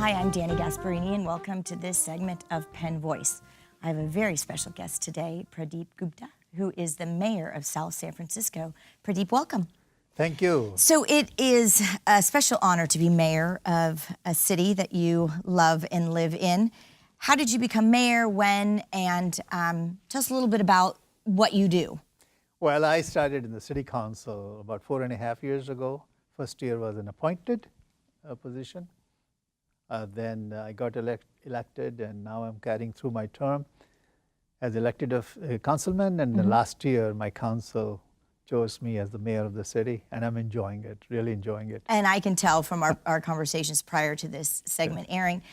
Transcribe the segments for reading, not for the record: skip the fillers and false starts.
Hi, I'm Dani Gasparini, and welcome to this segment of Penn Voice. I have a very special guest today, Pradeep Gupta, who is the mayor of South San Francisco. Pradeep, welcome. Thank you. So it is a special honor to be mayor of a city that you love and live in. How did you become mayor, when, and tell us a little bit about what you do. Well, I started in the city council about 4.5 years ago. First year was an appointed position. Then I got elected, and now I'm carrying through my term as elected councilman. And the last year, my council chose me as the mayor of the city, and I'm enjoying it, really enjoying it. And I can tell from our conversations prior to this segment airing,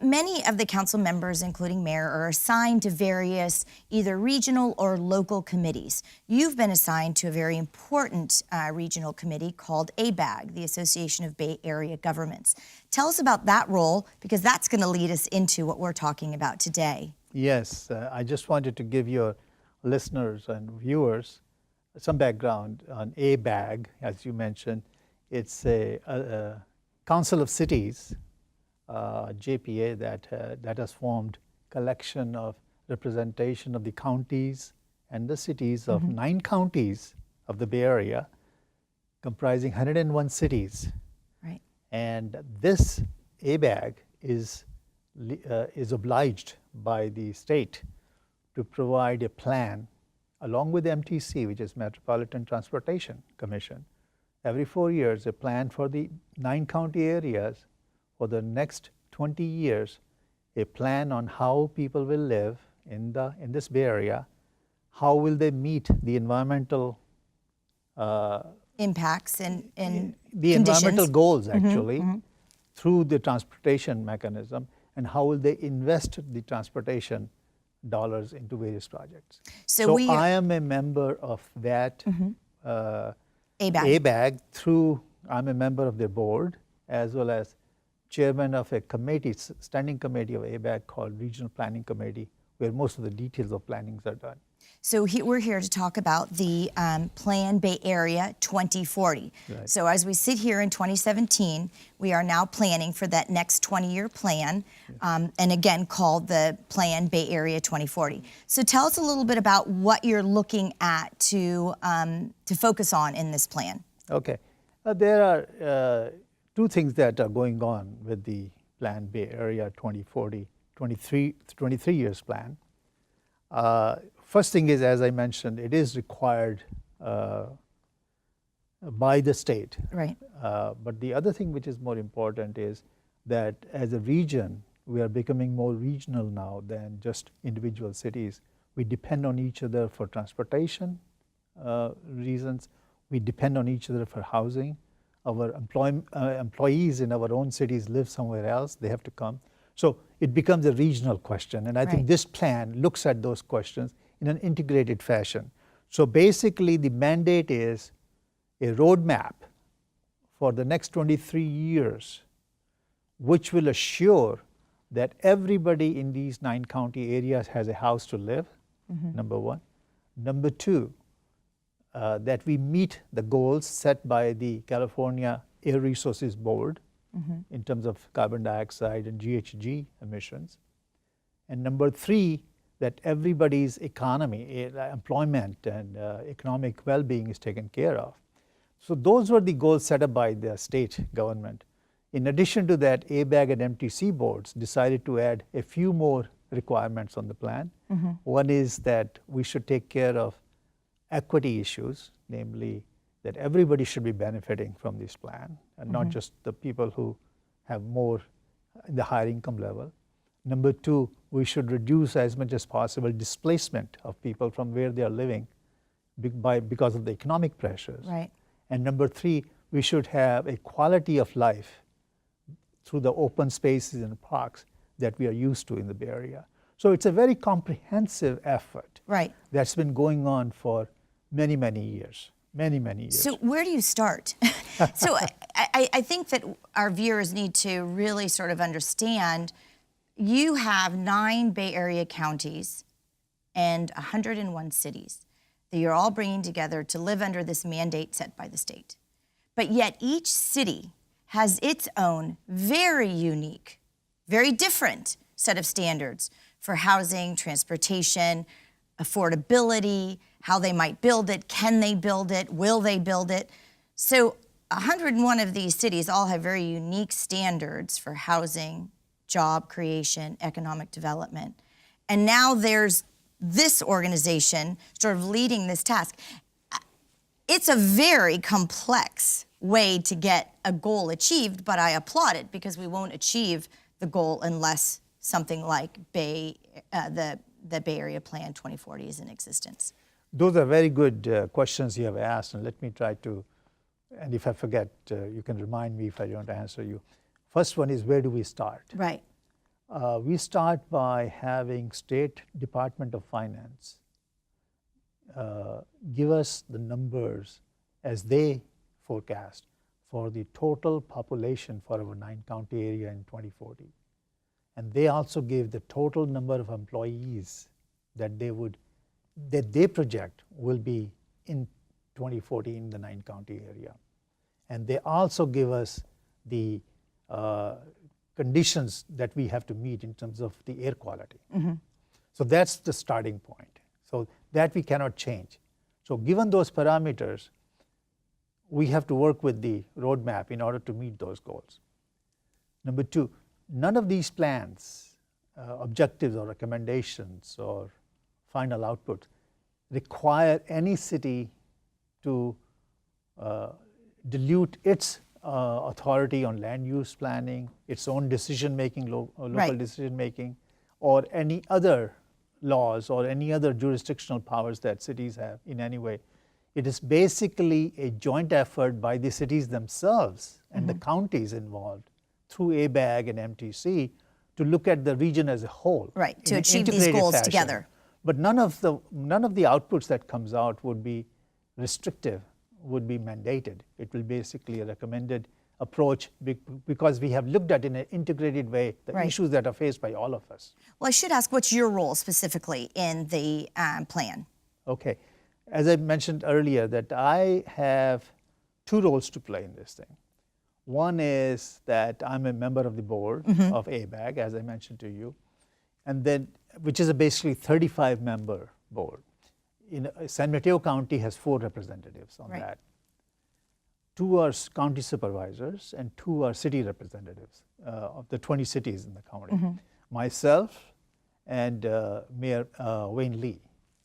many of the council members, including mayor, are assigned to various either regional or local committees. You've been assigned to a very important regional committee called ABAG, the Association of Bay Area Governments. Tell us about that role, because that's going to lead us into what we're talking about today. Yes, I just wanted to give your listeners and viewers some background on ABAG, as you mentioned. It's a Council of Cities, JPA, that has formed collection of representation of the counties and the cities of 9 counties of the Bay Area, comprising 101 cities. Right. And this ABAG is obliged by the state to provide a plan along with MTC, which is Metropolitan Transportation Commission, every 4 years, a plan for the 9 county areas for the next 20 years, a plan on how people will live in this Bay Area, how will they meet the environmental impacts and the conditions. environmental goals, actually, through the transportation mechanism, and how will they invest the transportation dollars into various projects. So I am a member of that ABAG I'm a member of their board, as well as chairman of a committee, standing committee of ABAG called Regional Planning Committee, where most of the details of plannings are done. So we're here to talk about the Plan Bay Area 2040. Right. So as we sit here in 2017, we are now planning for that next 20-year plan, and again called the Plan Bay Area 2040. So tell us a little bit about what you're looking at to focus on in this plan. Okay. There are 2 things that are going on with the Plan Bay Area 2040, 23 years plan. First thing is, as I mentioned, it is required by the state. Right. But the other thing which is more important is that as a region, we are becoming more regional now than just individual cities. We depend on each other for transportation reasons. We depend on each other for housing. Our employees in our own cities live somewhere else. They have to come. So it becomes a regional question. And I think this plan looks at those questions in an integrated fashion. So basically, the mandate is a roadmap for the next 23 years, which will assure that everybody in these 9 county areas has a house to live, number 1. Number 2, that we meet the goals set by the California Air Resources Board in terms of carbon dioxide and GHG emissions. And number 3, that everybody's economy, employment and economic well-being is taken care of. So those were the goals set up by the state government. In addition to that, ABAG and MTC boards decided to add a few more requirements on the plan. One is that we should take care of equity issues, namely that everybody should be benefiting from this plan, and not just the people who have more in the higher income level. Number 2, we should reduce as much as possible displacement of people from where they are living because of the economic pressures. Right. And number 3, we should have a quality of life through the open spaces and parks that we are used to in the Bay Area. So it's a very comprehensive effort that's been going on for many, many years. Many, many years. So where do you start? So I think that our viewers need to really sort of understand, you have 9 Bay Area counties and 101 cities that you're all bringing together to live under this mandate set by the state. But yet each city has its own very unique, very different set of standards for housing, transportation, affordability, how they might build it, can they build it, will they build it? So 101 of these cities all have very unique standards for housing, job creation, economic development. And now there's this organization sort of leading this task. It's a very complex way to get a goal achieved, but I applaud it because we won't achieve the goal unless something like the Bay Area Plan 2040 is in existence. Those are very good questions you have asked, and let me try to, and if I forget, you can remind me if I don't answer you. First one is, where do we start? Right. We start by having State Department of Finance give us the numbers as they forecast for the total population for our 9-county area in 2040. And they also gave the total number of employees that they project will be in 2040 in the 9-county area. And they also give us the conditions that we have to meet in terms of the air quality. Mm-hmm. So that's the starting point. So that we cannot change. So given those parameters, we have to work with the roadmap in order to meet those goals. Number two, none of these plans, objectives or recommendations or final output require any city to dilute its authority on land use planning, its own decision-making, local right. decision-making, or any other laws or any other jurisdictional powers that cities have in any way. It is basically a joint effort by the cities themselves and the counties involved through ABAG and MTC to look at the region as a whole. Right, to achieve these goals fashion. together. But none of the outputs that comes out would be restrictive, would be mandated. It will basically a recommended approach because we have looked at in an integrated way the right. issues that are faced by all of us. Well, I should ask, what's your role specifically in the plan? Okay. As I mentioned earlier, that I have two roles to play in this thing. One is that I'm a member of the board of ABAG, as I mentioned to you, and then which is a basically 35-member board. In San Mateo County has 4 representatives on right. that. 2 are county supervisors and 2 are city representatives of the 20 cities in the county. Myself and Mayor Wayne Lee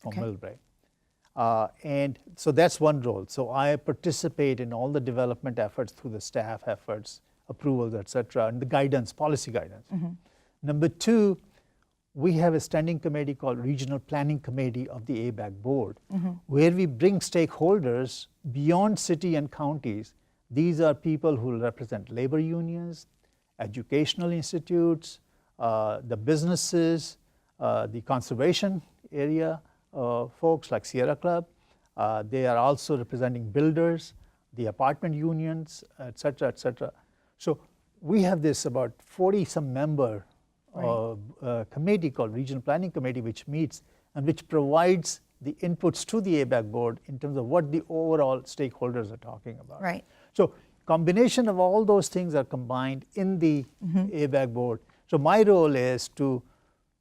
from Millbrae. And so that's one role. So I participate in all the development efforts through the staff efforts, approvals, et cetera, and the guidance, policy guidance. Number 2, we have a standing committee called Regional Planning Committee of the ABAG board, where we bring stakeholders beyond city and counties. These are people who represent labor unions, educational institutes, the businesses, the conservation area folks like Sierra Club. They are also representing builders, the apartment unions, et cetera, et cetera. So we have this about 40-some member committee called Regional Planning Committee, which meets and which provides the inputs to the ABAG board in terms of what the overall stakeholders are talking about. Right. So combination of all those things are combined in the ABAG board. So my role is to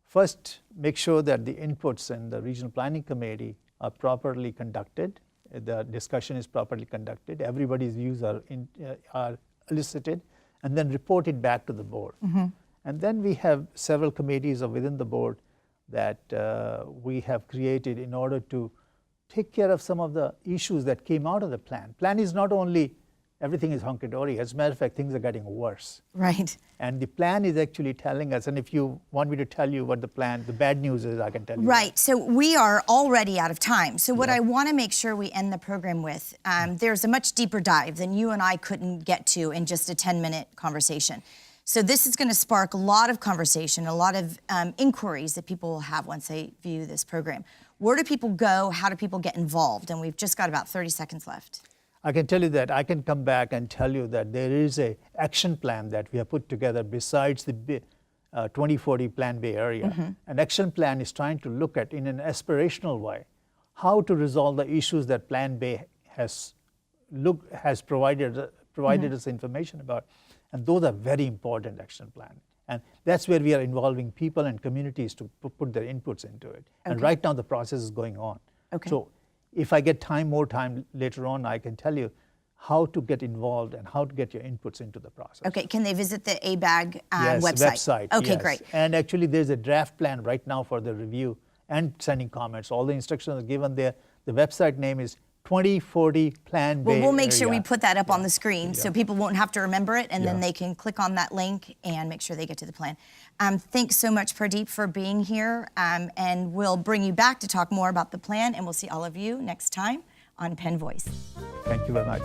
first make sure that the inputs in the Regional Planning Committee are properly conducted, the discussion is properly conducted, everybody's views are elicited, and then reported back to the board. And then we have several committees within the board that we have created in order to take care of some of the issues that came out of the plan. Plan is not only everything is hunky-dory. As a matter of fact, things are getting worse. Right. And the plan is actually telling us, and if you want me to tell you what the plan, the bad news is, I can tell you. Right, so we are already out of time. So what I want to make sure we end the program with, there's a much deeper dive than you and I couldn't get to in just a 10-minute conversation. So this is going to spark a lot of conversation, a lot of inquiries that people will have once they view this program. Where do people go? How do people get involved? And we've just got about 30 seconds left. I can tell you that I can come back and tell you that there is an action plan that we have put together besides the 2040 Plan Bay Area. An action plan is trying to look at, in an aspirational way, how to resolve the issues that Plan Bay has provided provided us information about. And those are very important action plan. And that's where we are involving people and communities to put their inputs into it. And right now the process is going on. So if I get more time later on, I can tell you how to get involved and how to get your inputs into the process. Okay, can they visit the ABAG Yes, website? Okay, yes. great. And actually there's a draft plan right now for the review and sending comments. All the instructions are given there. The website name is 2040 Plan Bay Well, we'll make sure we Area. put that up on the screen so people won't have to remember it, and then Yeah. they can click on that link and make sure they get to the plan. Thanks so much, Pradeep, for being here, and we'll bring you back to talk more about the plan, and we'll see all of you next time on Penn Voice. Thank you very much.